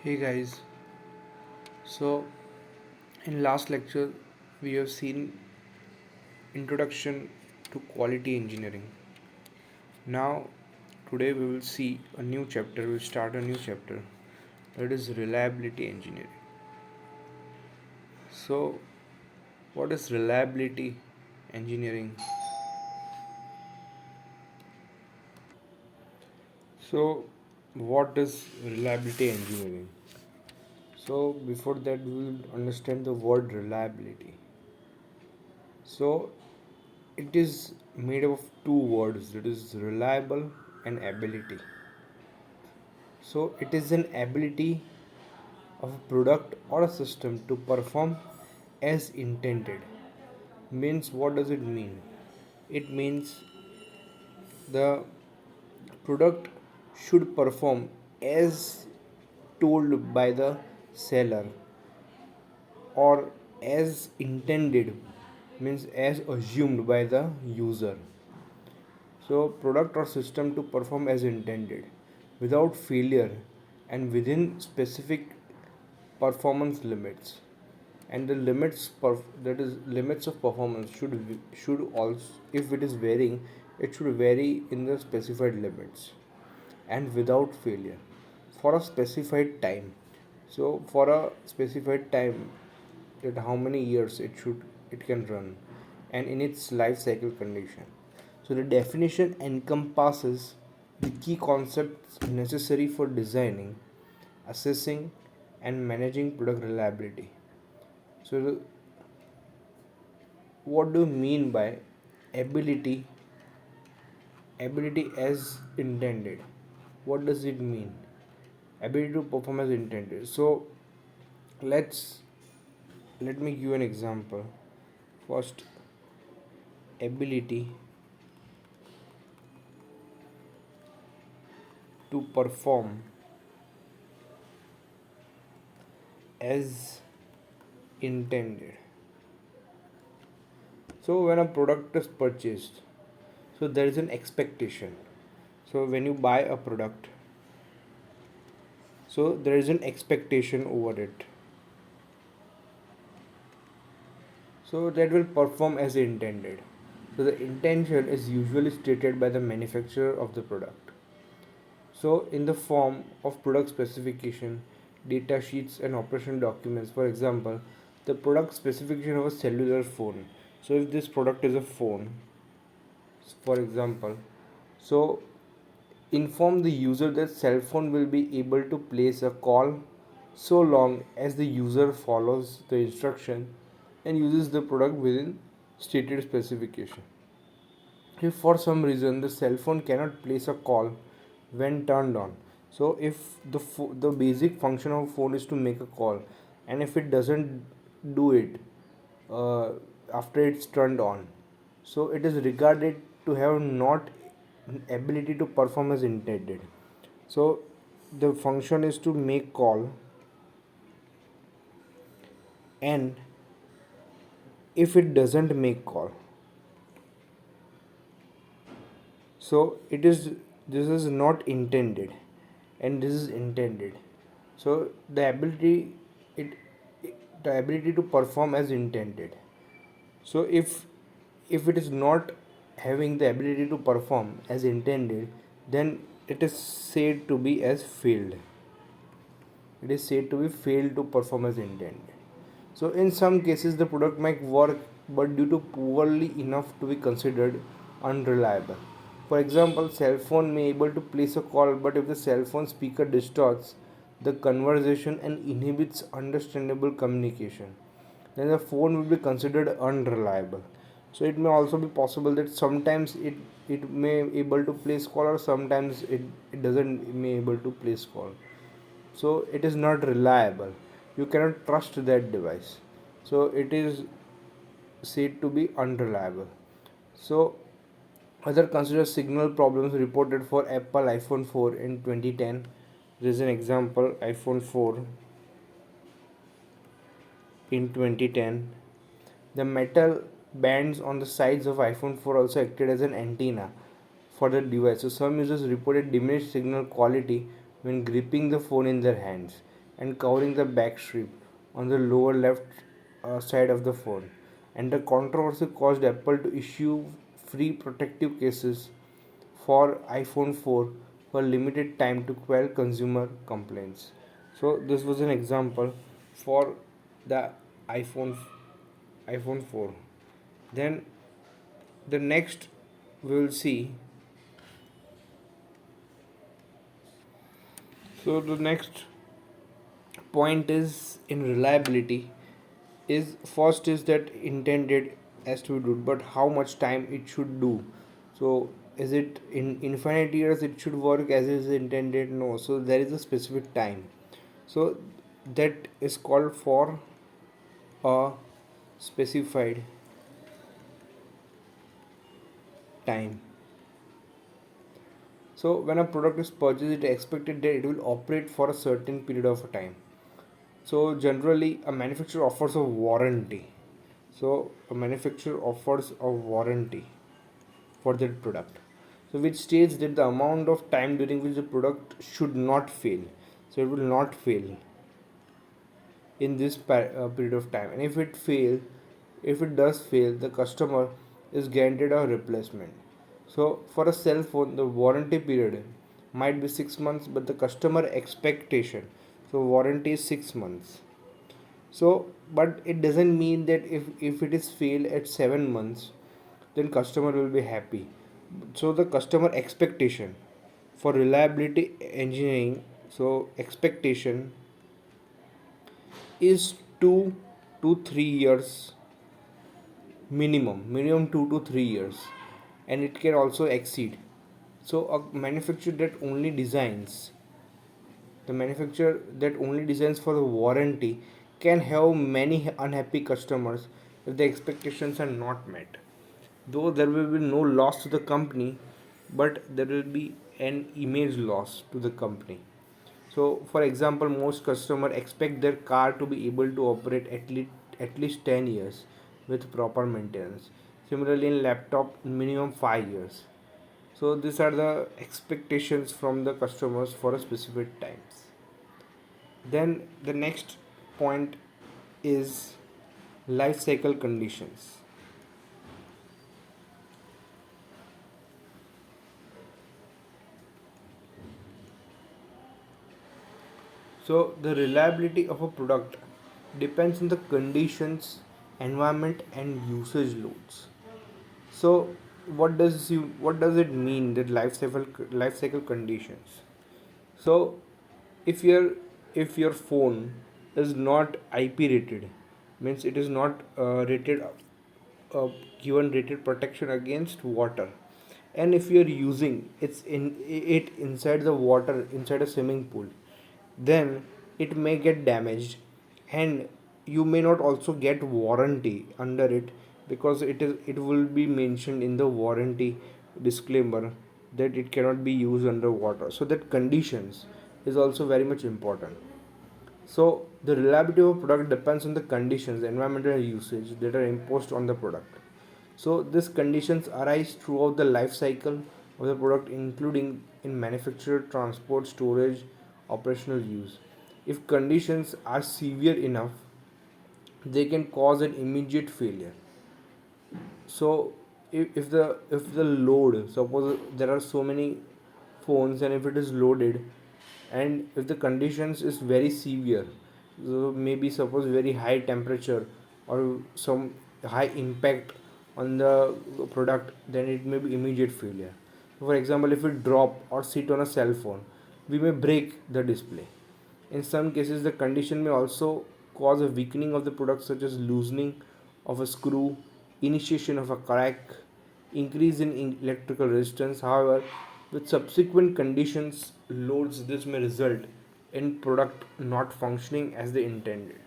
Hey guys, so in last lecture we have seen introduction to quality engineering. Now today we will see a new chapter, we'll start a new chapter that is reliability engineering. So what is reliability engineering? So what is reliability engineering? So before that we will understand the word reliability. So it is made up of two words, that is reliable and ability. So it is an ability of a product or a system to perform as intended. Means what does it mean? It means the product should perform as told by the seller or as intended, means as assumed by the user. So product or system to perform as intended without failure and within specific performance limits. And the that is limits of performance should also, if it is varying, it should vary in the specified limits and without failure for a specified time. So for a specified time, that how many years it can run, and in its life cycle condition. So the definition encompasses the key concepts necessary for designing, assessing, and managing product reliability. So what do you mean by ability ability as intended? What does it mean? Ability to perform as intended. So let's let me give an example. First, ability to perform as intended. So when a product is purchased, so there is an expectation. So when you buy a product, so there is an expectation over it, so that will perform as intended. So the intention is usually stated by the manufacturer of the product, so in the form of product specification, data sheets, and operation documents. For example, the product specification of a cellular phone. So if this product is a phone, for example, so inform the user that cell phone will be able to place a call so long as the user follows the instruction and uses the product within stated specification. If for some reason the cell phone cannot place a call when turned on, so if the basic function of phone is to make a call, and if it doesn't do it uh, after it's turned on, so it is regarded to have not ability to perform as intended. So the function is to make call, and if it doesn't make call, so it is this is not intended and this is intended. So the it, the ability to perform as intended. So if it is not having the ability to perform as intended, then it is said to be as failed. It is said to be failed to perform as intended. So in some cases the product might work, but due to poorly enough to be considered unreliable. For example, cell phone may able to place a call, but if the cell phone speaker distorts the conversation and inhibits understandable communication, then the phone will be considered unreliable. So it may also be possible that sometimes it may able to place call, or sometimes it doesn't may able to place call. So it is not reliable, you cannot trust that device, so it is said to be unreliable. So other consider signal problems reported for Apple iPhone 4 in 2010. There is an example, iPhone 4 in 2010. The metal bands on the sides of iPhone 4 also acted as an antenna for the device. So some users reported diminished signal quality when gripping the phone in their hands. and covering the back strip on the lower left side of the phone. And the controversy caused Apple to issue free protective cases for iPhone 4 for limited time to quell consumer complaints. So this was an example for the iPhone iPhone 4. Then the next we will see. So the next point is in reliability is first is that intended as to do, but how much time it should do. So is it in infinite years it should work as is intended? No, so there is a specific time. So that is called for a specified time. So when a product is purchased, it is expected that it will operate for a certain period of time. So generally a manufacturer offers a warranty. So a manufacturer offers a warranty for that product. So which states that the amount of time during which the product should not fail. So it will not fail in this period of time. And if it does fail, the customer is guaranteed a replacement. So for a cell phone, the warranty period might be 6 months, but the customer expectation, so warranty is 6 months. So, but it doesn't mean that if it is failed at 7 months, then customer will be happy. So the customer expectation for reliability engineering, so expectation is 2 to 3 years minimum 2 to 3 years, and it can also exceed. So a manufacturer that only designs the manufacturer that only designs for the warranty can have many unhappy customers if the expectations are not met. Though there will be no loss to the company, but there will be an image loss to the company. So, for example, most customers expect their car to be able to operate at least 10 years with proper maintenance. Similarly, in laptop, minimum 5 years. So, these are the expectations from the customers for a specific times. Then the next point is life cycle conditions. So the reliability of a product depends on the conditions, environment, and usage loads. So what does it mean that life cycle conditions? So if your phone is not IP rated, means it is not rated uh, given rated protection against water, and if you are using it inside the water inside a swimming pool, then it may get damaged, and you may not also get warranty under it, because it will be mentioned in the warranty disclaimer that it cannot be used underwater. So that conditions is also very much important. So the reliability of a product depends on the conditions, environmental usage that are imposed on the product. So these conditions arise throughout the life cycle of the product, including in manufacture, transport, storage, operational use. If conditions are severe enough, they can cause an immediate failure. So if the load, suppose there are so many phones, and if it is loaded, and if the conditions is very severe, so maybe suppose very high temperature or some high impact on the product, then it may be immediate failure. For example, if we drop or sit on a cell phone, we may break the display. In some cases, the condition may also cause a weakening of the product, such as loosening of a screw, initiation of a crack, increase in electrical resistance. However, with subsequent conditions loads, this may result in product not functioning as they intended.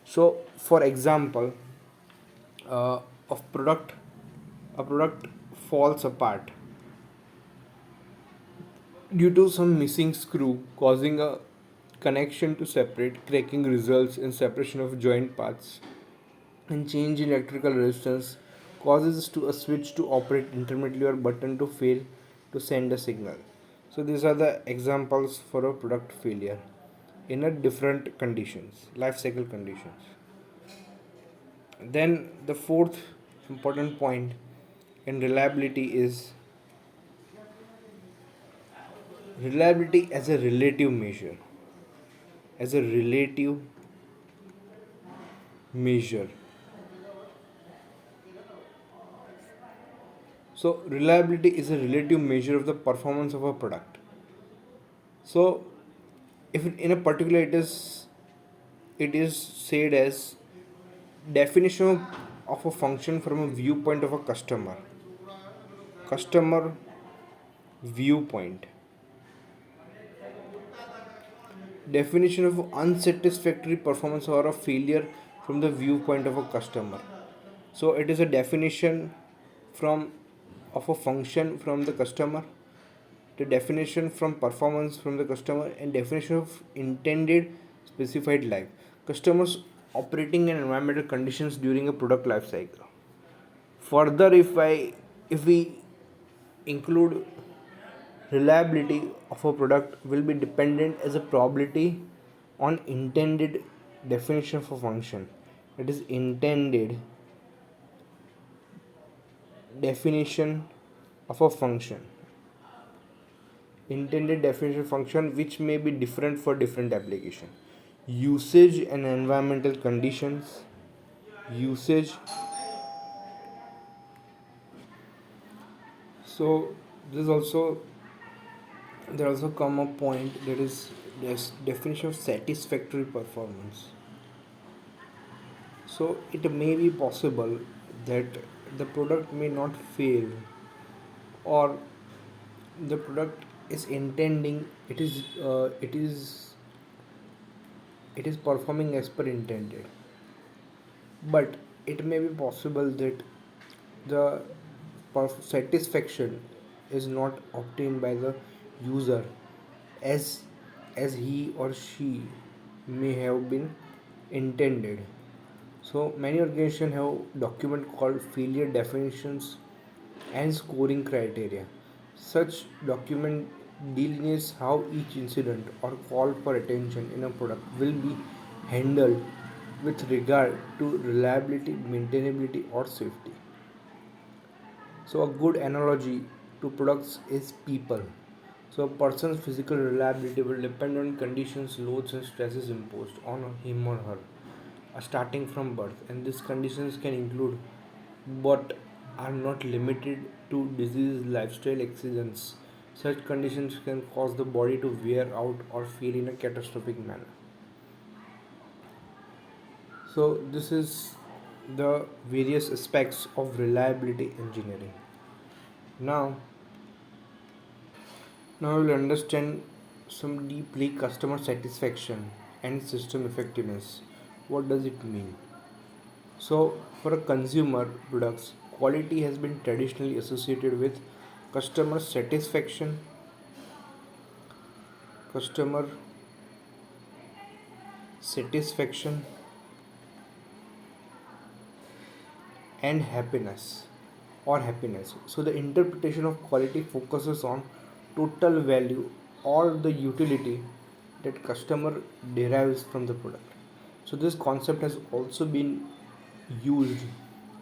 So, for example, uh, of product a product falls apart due to some missing screw, causing a connection to separate. Cracking results in separation of joint parts, and change in electrical resistance causes to a switch to operate intermittently or button to fail to send a signal. So these are the examples for a product failure. in a different conditions, life cycle conditions. Then the fourth important point in reliability is reliability as a relative measure. As a relative measure. So reliability is a relative measure of the performance of a product. So if in a particular it is said as definition of a function from a viewpoint of a customer viewpoint, definition of unsatisfactory performance or a failure from the viewpoint of a customer. So it is a definition from of a function from the customer, the definition from performance from the customer, and definition of intended specified life customers operating in environmental conditions during a product life cycle. Further, if we include reliability of a product will be dependent as a probability on intended definition for function. It is intended definition of a function. Intended definition function which may be different for different application. Usage and environmental conditions. Usage. So this also there also come a point that is this definition of satisfactory performance. So it may be possible that the product may not fail, or the product is intending it is performing as per intended, but it may be possible that the satisfaction is not obtained by the user as he or she may have been intended. So many organizations have document called failure definitions and scoring criteria. Such document delineates how each incident or call for attention in a product will be handled with regard to reliability, maintainability, or safety. So a good analogy to products is people. So a person's physical reliability will depend on conditions, loads, and stresses imposed on him or her, starting from birth. And these conditions can include, but are not limited to, disease, lifestyle accidents. Such conditions can cause the body to wear out or fail in a catastrophic manner. So this is the various aspects of reliability engineering. Now, now we'll understand some deeply customer satisfaction and system effectiveness. What does it mean? So, for a consumer products, quality has been traditionally associated with customer satisfaction, customer satisfaction, and happiness. So, the interpretation of quality focuses on total value or the utility that customer derives from the product. So, this concept has also been used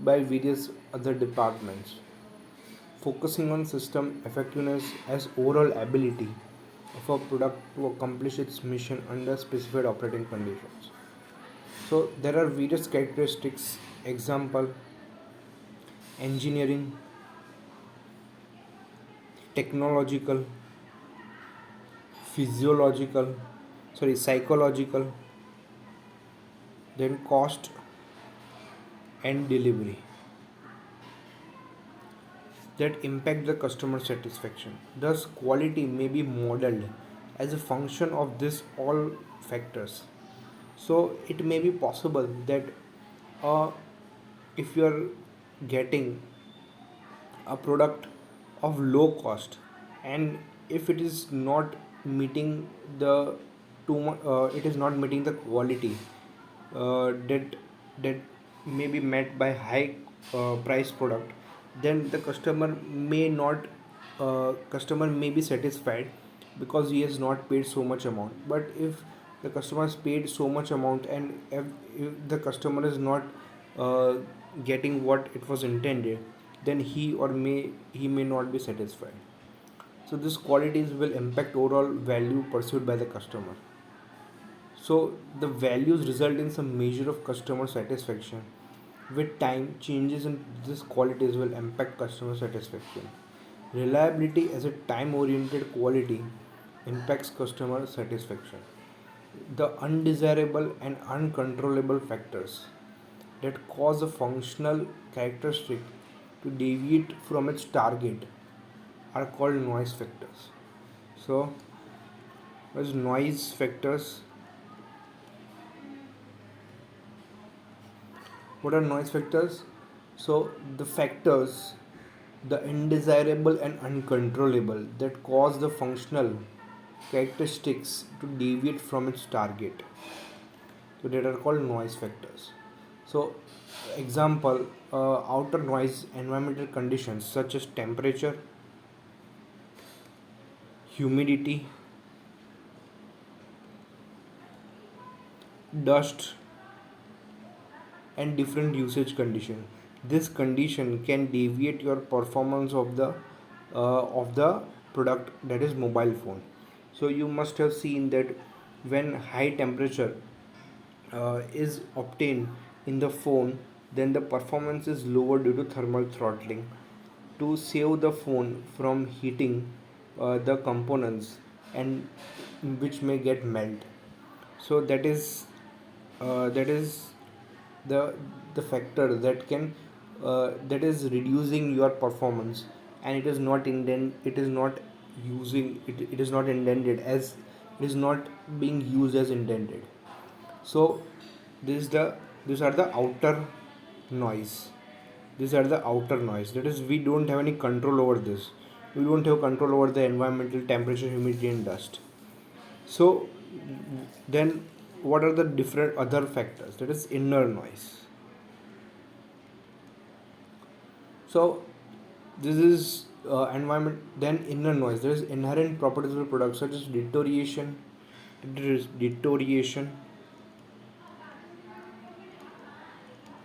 by various other departments, focusing on system effectiveness as overall ability of a product to accomplish its mission under specified operating conditions. So there are various characteristics, example engineering, technological, physiological, psychological, then cost and delivery that impact the customer satisfaction. Thus, quality may be modeled as a function of this all factors. So, it may be possible that uh, if you are getting a product of low cost, and if it is not meeting the it is not meeting the quality that may be met by high price product, then the customer may be satisfied because he has not paid so much amount. But if the customer has paid so much amount, and if the customer is not uh, getting what it was intended, then he may not be satisfied. So these qualities will impact overall value perceived by the customer. So the values result in some measure of customer satisfaction. With time, changes in these qualities will impact customer satisfaction. Reliability as a time-oriented quality impacts customer satisfaction. The undesirable and uncontrollable factors that cause a functional characteristic to deviate from its target are called noise factors. So, as noise factors, what are noise factors? So, the factors, the undesirable and uncontrollable, that cause the functional characteristics to deviate from its target. So, that are called noise factors. So, example, outer noise environmental conditions such as temperature, humidity, dust, and different usage condition. This condition can deviate your performance of the product, that is mobile phone. So you must have seen that when high temperature is obtained in the phone, then the performance is lower due to thermal throttling. To save the phone from heating the components, and which may get melt. So that is the the factor that can that is reducing your performance, and it is not it is not intended as it is not being used as intended. So this is the these are the outer noise. These are the outer noise, that is we don't have any control over this. We don't have control over the environmental temperature, humidity, and dust. So then what are the different other factors? That is inner noise. So this is environment. Then inner noise, there is inherent properties of the product such as deterioration,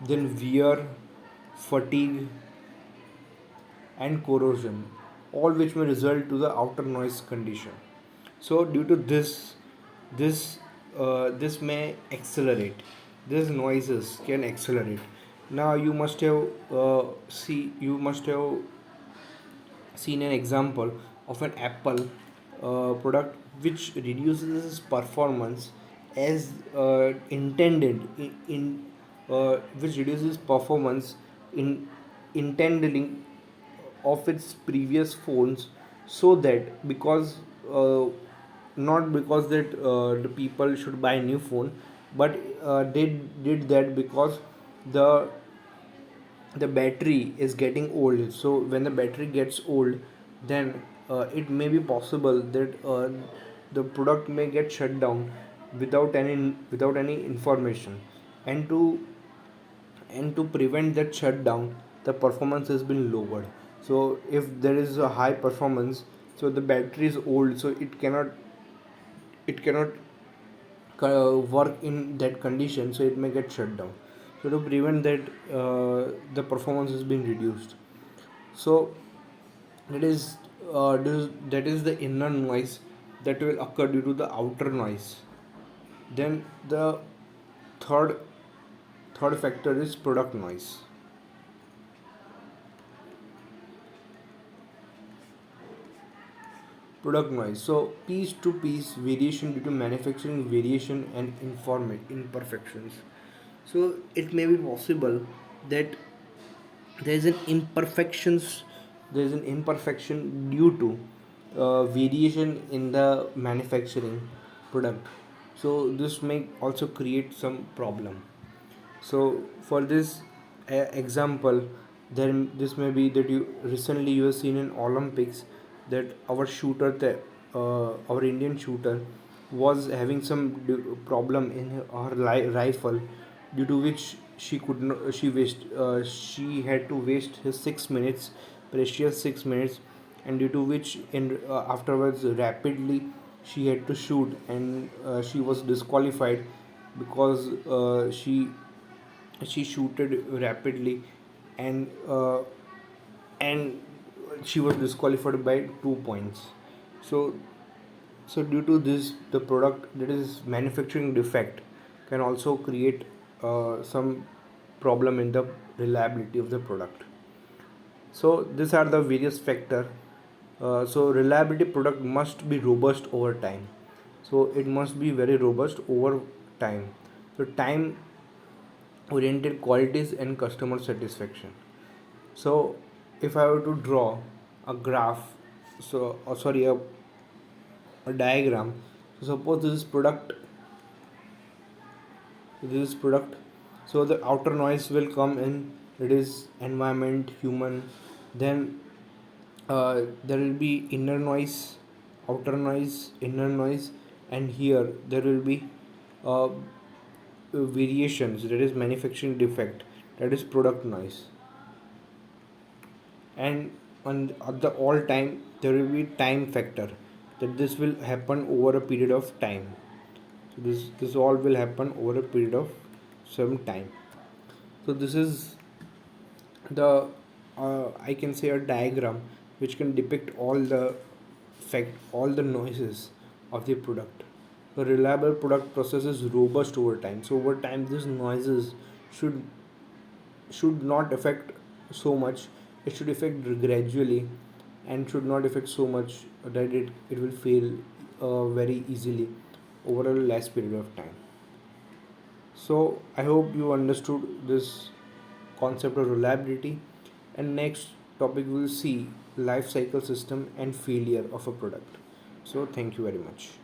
then wear, fatigue, and corrosion, all which may result to the outer noise condition. So due to this may accelerate. These noises can accelerate. Now you must have seen an example of an Apple product which reduces its performance as intended which reduces performance in intending of its previous phones, so that because not because that the people should buy a new phone, but they did that because the the battery is getting old. So when the battery gets old, then it may be possible that the product may get shut down without any information. And to and to prevent that shutdown, the performance has been lowered. So if there is a high performance, so the battery is old, so it cannot work in that condition, so it may get shut down. So to prevent that, the performance is being reduced. So that is the inner noise that will occur due to the outer noise. Then the third third factor is product noise. Product noise, so piece to piece variation due to manufacturing variation and imperfections. So it may be possible that there is an imperfections there is an imperfection due to variation in the manufacturing product. So this may also create some problem. So for this example, then this may be that you have seen in Olympics that our Indian shooter was having some problem in her rifle, due to which she had to waste his 6 minutes, precious 6 minutes, and due to which in afterwards rapidly she had to shoot, and she was disqualified because she shooted rapidly, and and she was disqualified by 2 points. So due to this, the product, that is manufacturing defect, can also create some problem in the reliability of the product. So these are the various factor. So reliability product must be robust over time. So it must be very robust over time. So time oriented qualities and customer satisfaction. So if I were to draw a graph, sorry, a diagram. So suppose this product. So the outer noise will come in, it is environment, human. Then there will be inner noise, outer noise, inner noise. And here there will be uh, variations, that is manufacturing defect, that is product noise. And at the all time there will be time factor, that this will happen over a period of time. So this all will happen over a period of some time. So this is the I can say a diagram which can depict all the noises of the product. A reliable product process is robust over time. So over time these noises should not affect so much. It should affect gradually, and should not affect so much that it will fail very easily over a less period of time. So I hope you understood this concept of reliability. And next topic we'll see life cycle system and failure of a product. So thank you very much.